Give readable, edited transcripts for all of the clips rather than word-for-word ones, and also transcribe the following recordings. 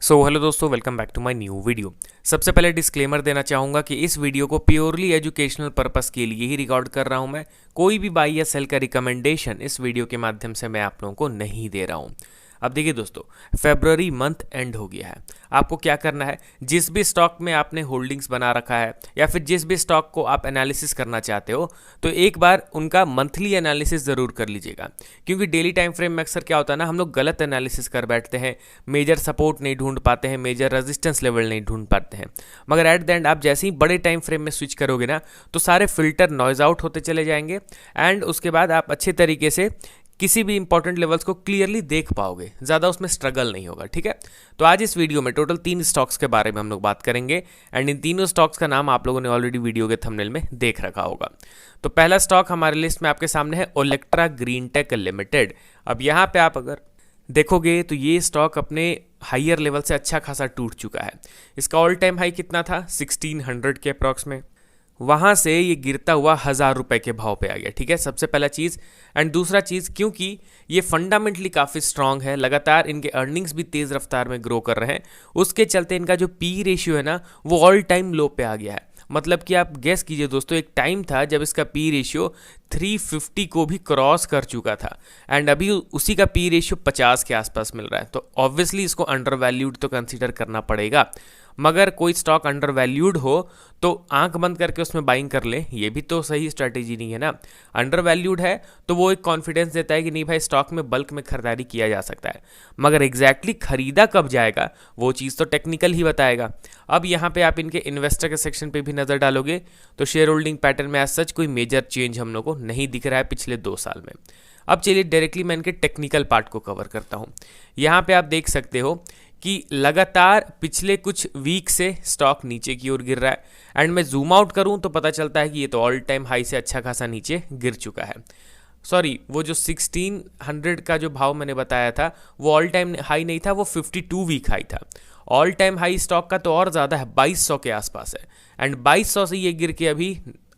Hello दोस्तों, welcome back to my new video. सबसे पहले डिस्क्लेमर देना चाहूँगा कि इस वीडियो को प्योरली एजुकेशनल पर्पस के लिए ही रिकॉर्ड कर रहा हूँ मैं। कोई भी बाई या सेल का रिकमेंडेशन इस वीडियो के माध्यम से मैं आप लोगों को नहीं दे रहा हूँ। अब देखिए दोस्तों, फरवरी मंथ एंड हो गया है। आपको क्या करना है, जिस भी स्टॉक में आपने होल्डिंग्स बना रखा है या फिर जिस भी स्टॉक को आप एनालिसिस करना चाहते हो, तो एक बार उनका मंथली एनालिसिस ज़रूर कर लीजिएगा। क्योंकि डेली टाइम फ्रेम में अक्सर क्या होता है ना, हम लोग गलत एनालिसिस कर बैठते हैं, मेजर सपोर्ट नहीं ढूंढ पाते हैं, मेजर रेजिस्टेंस लेवल नहीं ढूंढ पाते हैं। मगर एट द एंड आप जैसे ही बड़े टाइम फ्रेम में स्विच करोगे ना, तो सारे फिल्टर नॉइज आउट होते चले जाएंगे एंड उसके बाद आप अच्छे तरीके से किसी भी इंपॉर्टेंट लेवल्स को क्लियरली देख पाओगे, ज़्यादा उसमें स्ट्रगल नहीं होगा। ठीक है, तो आज इस वीडियो में टोटल 3 स्टॉक्स के बारे में हम लोग बात करेंगे एंड इन तीनों स्टॉक्स का नाम आप लोगों ने ऑलरेडी वीडियो के थंबनेल में देख रखा होगा। तो पहला स्टॉक हमारे लिस्ट में आपके सामने है ओलेक्ट्रा ग्रीन टेक लिमिटेड। अब यहाँ पे आप अगर देखोगे तो ये स्टॉक अपने हाइयर लेवल से अच्छा खासा टूट चुका है। इसका ऑल टाइम हाई कितना था, 1600 के अप्रॉक्स में। वहाँ से ये गिरता हुआ 1000 रुपये के भाव पे आ गया। ठीक है, सबसे पहला चीज़। एंड दूसरा चीज़, क्योंकि ये फंडामेंटली काफ़ी स्ट्रांग है, लगातार इनके अर्निंग्स भी तेज़ रफ्तार में ग्रो कर रहे हैं, उसके चलते इनका जो पी रेशियो है ना, वो ऑल टाइम लो पे आ गया है। मतलब कि आप गेस कीजिए दोस्तों, एक टाइम था जब इसका पी रेशियो 350 को भी क्रॉस कर चुका था एंड अभी उसी का पी रेशियो 50 के आसपास मिल रहा है। तो ऑब्वियसली इसको अंडर वैल्यूड तो कंसीडर करना पड़ेगा। मगर कोई स्टॉक अंडर वैल्यूड हो तो आंख बंद करके उसमें बाइंग कर ले, ये भी तो सही स्ट्रैटेजी नहीं है ना। अंडर वैल्यूड है तो वो एक कॉन्फिडेंस देता है कि नहीं भाई, स्टॉक में बल्क में खरीदारी किया जा सकता है। मगर एग्जैक्टली खरीदा कब जाएगा वो चीज़ तो टेक्निकल ही बताएगा। अब यहाँ पे आप इनके इन्वेस्टर के सेक्शन पे भी नज़र डालोगे तो शेयर होल्डिंग पैटर्न में एज सच कोई मेजर चेंज हम लोग को नहीं दिख रहा है पिछले 2 साल में। अब चलिए डायरेक्टली मैं इनके टेक्निकल पार्ट को कवर करता हूँ। यहाँ पे आप देख सकते हो कि लगातार पिछले कुछ वीक से स्टॉक नीचे की ओर गिर रहा है एंड मैं जूम आउट करूं तो पता चलता है कि ये तो ऑल टाइम हाई से अच्छा खासा नीचे गिर चुका है। सॉरी, वो जो 1600 का जो भाव मैंने बताया था वो ऑल टाइम हाई नहीं था, वो 52 वीक हाई था। ऑल टाइम हाई स्टॉक का तो और ज़्यादा है, 2200 के आसपास है एंड 2200 से ये गिर के अभी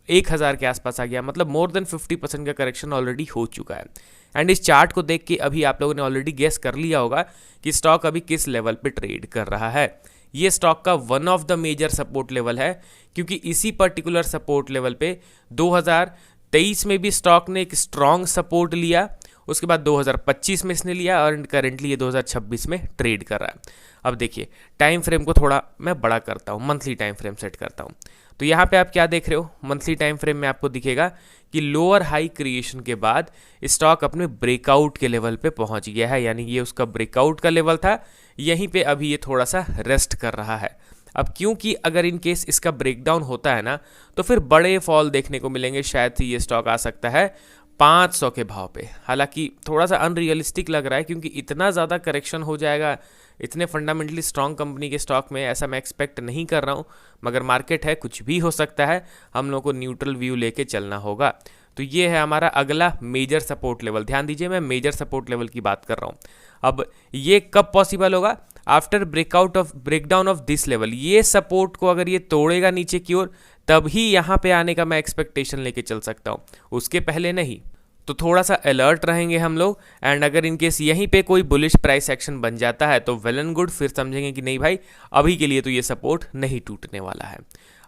1000 के आसपास आ गया। मतलब मोर देन 50% का करेक्शन ऑलरेडी हो चुका है। एंड इस चार्ट को देख के अभी आप लोगों ने ऑलरेडी गेस कर लिया होगा कि स्टॉक अभी किस लेवल पे ट्रेड कर रहा है। ये स्टॉक का one of the major support level है, क्योंकि इसी पर्टिकुलर सपोर्ट लेवल पे 2023 में भी स्टॉक ने एक स्ट्रॉन्ग सपोर्ट लिया, उसके बाद 2025 में इसने लिया और करेंटली ये 2026 में ट्रेड कर रहा है। अब देखिए, टाइम फ्रेम को थोड़ा मैं बड़ा करता हूँ, मंथली टाइम फ्रेम सेट करता हूँ। तो यहाँ पे आप क्या देख रहे हो, मंथली टाइम फ्रेम में आपको दिखेगा कि लोअर हाई क्रिएशन के बाद स्टॉक अपने ब्रेकआउट के लेवल पे पहुँच गया है, यानी ये उसका ब्रेकआउट का लेवल था, यहीं पे अभी ये थोड़ा सा रेस्ट कर रहा है। अब क्योंकि अगर इन केस इसका ब्रेकडाउन होता है ना, तो फिर बड़े फॉल देखने को मिलेंगे। शायद ही ये स्टॉक आ सकता है 500 के भाव पे। हालांकि थोड़ा सा अनरियलिस्टिक लग रहा है, क्योंकि इतना ज़्यादा करेक्शन हो जाएगा इतने फंडामेंटली स्ट्रॉन्ग कंपनी के स्टॉक में, ऐसा मैं एक्सपेक्ट नहीं कर रहा हूँ। मगर मार्केट है, कुछ भी हो सकता है, हम लोग को न्यूट्रल व्यू लेके चलना होगा। तो ये है हमारा अगला मेजर सपोर्ट लेवल। ध्यान दीजिए, मैं मेजर सपोर्ट लेवल की बात कर रहा हूँ। अब ये कब पॉसिबल होगा, after breakdown of this level. ये सपोर्ट को अगर ये तोड़ेगा नीचे की ओर, तभी यहाँ पे आने का मैं एक्सपेक्टेशन लेके चल सकता हूँ, उसके पहले नहीं। तो थोड़ा सा अलर्ट रहेंगे हम लोग एंड अगर इन केस यहीं पे कोई बुलिश प्राइस एक्शन बन जाता है तो वेल एंड गुड, फिर समझेंगे कि नहीं भाई, अभी के लिए तो ये सपोर्ट नहीं टूटने वाला है।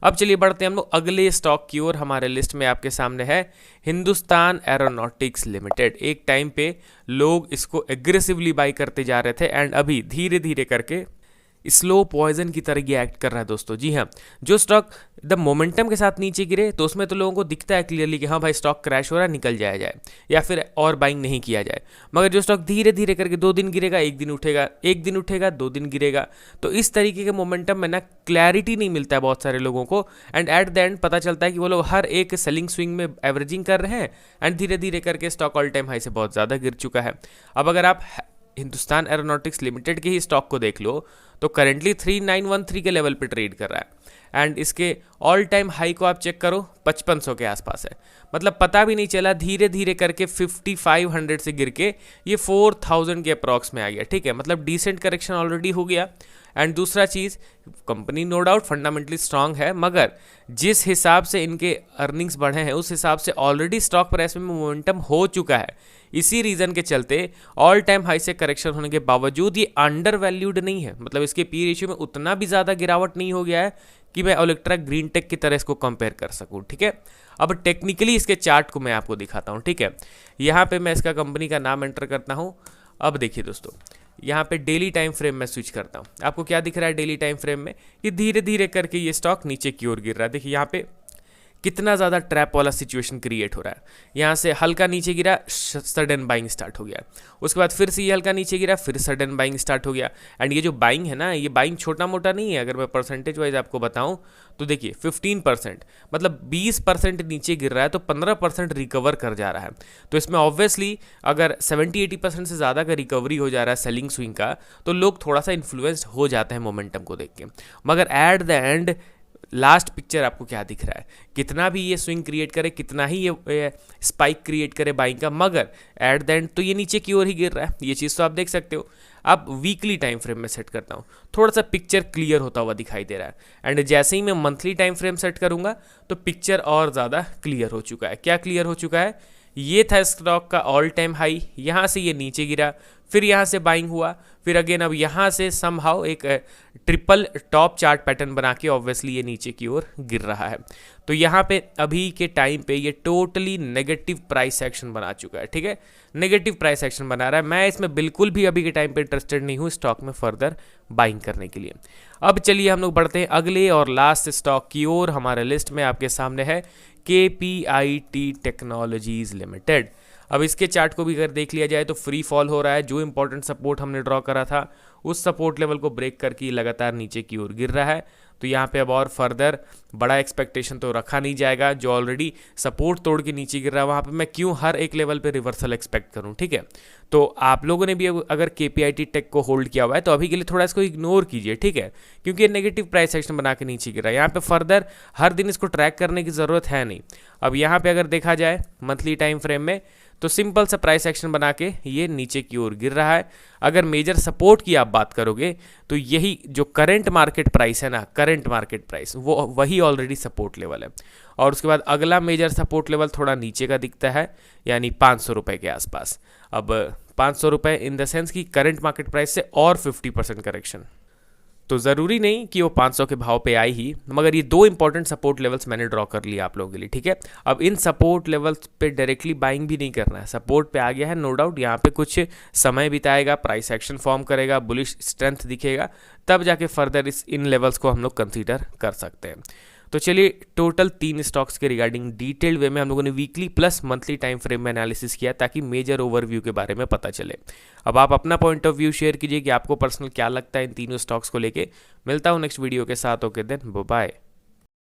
अब चलिए बढ़ते हैं हम लोग अगले स्टॉक की ओर। हमारे लिस्ट में आपके सामने है हिंदुस्तान एरोनॉटिक्स लिमिटेड। एक टाइम पे लोग इसको एग्रेसिवली बाई करते जा रहे थे एंड अभी धीरे धीरे करके स्लो पॉइजन की तरह ये एक्ट कर रहा है दोस्तों। जी हाँ, जो स्टॉक द मोमेंटम के साथ नीचे गिरे तो उसमें तो लोगों को दिखता है क्लियरली कि हाँ भाई, स्टॉक क्रैश हो रहा है, निकल जाया जाए या फिर और बाइंग नहीं किया जाए। मगर जो स्टॉक धीरे धीरे करके 2 दिन गिरेगा, 1 दिन उठेगा, 1 दिन उठेगा, 2 दिन गिरेगा, तो इस तरीके के मोमेंटम में ना क्लैरिटी नहीं मिलता है बहुत सारे लोगों को एंड एट द एंड पता चलता है कि वो लोग हर एक सेलिंग स्विंग में एवरेजिंग कर रहे हैं एंड धीरे धीरे करके स्टॉक ऑल टाइम हाई से बहुत ज़्यादा गिर चुका है। अब अगर आप हिंदुस्तान एरोनॉटिक्स लिमिटेड के ही स्टॉक को देख लो तो करेंटली 3913 के लेवल पे ट्रेड कर रहा है एंड इसके ऑल टाइम हाई को आप चेक करो 5500 के आसपास है। मतलब पता भी नहीं चला, धीरे धीरे करके 5500 से गिर के ये 4000 के अप्रॉक्स में आ गया। ठीक है, मतलब डिसेंट करेक्शन ऑलरेडी हो गया। एंड दूसरा चीज़, company no doubt fundamentally strong है, मगर जिस हिसाब से इनके अर्निंग्स बढ़े हैं उस हिसाब से ऑलरेडी स्टॉक प्राइस में मोमेंटम हो चुका है। इसी रीज़न के चलते ऑल टाइम हाई से करेक्शन होने के बावजूद ये अंडर वैल्यूड नहीं है, मतलब इसके पी रेशियो में उतना भी ज़्यादा गिरावट नहीं हो गया है कि मैं ओलेक्ट्रा ग्रीन टेक की तरह इसको कंपेयर कर सकूं। ठीक है, अब टेक्निकली इसके चार्ट को मैं आपको दिखाता हूं। ठीक है, यहाँ पे मैं इसका कंपनी का नाम एंटर करता हूं। अब देखिए दोस्तों, यहाँ पे डेली टाइम फ्रेम में स्विच करता हूँ। आपको क्या दिख रहा है डेली टाइम फ्रेम में कि धीरे धीरे करके ये स्टॉक नीचे की ओर गिर रहा है। देखिए यहाँ पे कितना ज़्यादा ट्रैप वाला सिचुएशन क्रिएट हो रहा है। यहाँ से हल्का नीचे गिरा, सडन बाइंग स्टार्ट हो गया, उसके बाद फिर से ये हल्का नीचे गिरा, फिर सडन बाइंग स्टार्ट हो गया। एंड ये जो बाइंग है ना, ये बाइंग छोटा मोटा नहीं है। अगर मैं परसेंटेज वाइज आपको बताऊं तो देखिए 15%, मतलब 20% नीचे गिर रहा है तो 15% रिकवर कर जा रहा है। तो इसमें ऑब्वियसली अगर 70-80% से ज़्यादा का रिकवरी हो जा रहा है सेलिंग स्विंग का, तो लोग थोड़ा सा इन्फ्लुएंस्ड हो जाते हैं मोमेंटम को देख के। मगर at the end last picture आपको क्या दिख रहा है, कितना भी ये स्विंग क्रिएट करे, कितना ही ये स्पाइक क्रिएट करे बाइंग का, मगर एट द एंड तो ये नीचे की ओर ही गिर रहा है। ये चीज़ तो आप देख सकते हो। अब वीकली टाइम फ्रेम में सेट करता हूँ, थोड़ा सा पिक्चर क्लियर होता हुआ दिखाई दे रहा है। एंड जैसे ही मैं मंथली टाइम फ्रेम सेट करूँगा तो पिक्चर और ज़्यादा क्लियर हो चुका है। क्या क्लियर हो चुका है, ये था स्टॉक का ऑल टाइम हाई, यहाँ से ये नीचे गिरा, फिर यहाँ से बाइंग हुआ, फिर अगेन अब यहाँ से समहाउ एक ट्रिपल टॉप चार्ट पैटर्न बना के ऑब्वियसली ये नीचे की ओर गिर रहा है। तो यहाँ पे अभी के टाइम पे ये टोटली नेगेटिव प्राइस एक्शन बना चुका है। ठीक है, नेगेटिव प्राइस एक्शन बना रहा है। मैं इसमें बिल्कुल भी अभी के टाइम पे इंटरेस्टेड नहीं हूँ स्टॉक में फर्दर बाइंग करने के लिए। अब चलिए हम लोग बढ़ते हैं अगले और लास्ट स्टॉक की ओर। हमारे लिस्ट में आपके सामने है KPIT टेक्नोलॉजीज लिमिटेड। अब इसके चार्ट को भी अगर देख लिया जाए तो फ्री फॉल हो रहा है। जो इंपॉर्टेंट सपोर्ट हमने ड्रॉ करा था उस सपोर्ट लेवल को ब्रेक करके लगातार नीचे की ओर गिर रहा है। तो यहाँ पे अब और फर्दर बड़ा एक्सपेक्टेशन तो रखा नहीं जाएगा। जो ऑलरेडी सपोर्ट तोड़ के नीचे गिर रहा है वहाँ पे मैं क्यों हर एक लेवल पे रिवर्सल एक्सपेक्ट करूँ। ठीक है, तो आप लोगों ने भी अगर KPIT टेक को होल्ड किया हुआ है तो अभी के लिए थोड़ा इसको इग्नोर कीजिए। ठीक है, क्योंकि ये नेगेटिव प्राइस एक्शन बना के नीचे गिर रहा है। यहाँ पे फर्दर हर दिन इसको ट्रैक करने की ज़रूरत है नहीं। अब यहाँ पे अगर देखा जाए मंथली टाइम फ्रेम में तो सिंपल सा प्राइस एक्शन बना के ये नीचे की ओर गिर रहा है। अगर मेजर सपोर्ट की आप बात करोगे तो यही जो करंट मार्केट प्राइस है ना, करंट मार्केट प्राइस वो वही ऑलरेडी सपोर्ट लेवल है। और उसके बाद अगला मेजर सपोर्ट लेवल थोड़ा नीचे का दिखता है, यानी 500 रुपये के आसपास। अब 500 रुपये इन द सेंस कि करंट मार्केट प्राइस से और 50% करेक्शन। तो ज़रूरी नहीं कि वो 500 के भाव पे आई ही, मगर ये दो इंपॉर्टेंट सपोर्ट लेवल्स मैंने ड्रॉ कर लिया आप लोगों के लिए। ठीक है, अब इन सपोर्ट लेवल्स पे डायरेक्टली बाइंग भी नहीं करना है। सपोर्ट पे आ गया है, नो डाउट यहाँ पे कुछ समय बिताएगा, प्राइस एक्शन फॉर्म करेगा, बुलिश स्ट्रेंथ दिखेगा, तब जाके फर्दर इन लेवल्स को हम लोग कंसीडर कर सकते हैं। तो चलिए टोटल 3 स्टॉक्स के रिगार्डिंग डिटेल्ड वे में हम लोगों ने weekly plus monthly time frame में एनालिसिस किया ताकि मेजर ओवरव्यू के बारे में पता चले। अब आप अपना पॉइंट ऑफ व्यू शेयर कीजिए कि आपको पर्सनल क्या लगता है इन तीनों स्टॉक्स को लेके। मिलता हूँ नेक्स्ट वीडियो के साथ। Okay then, bye.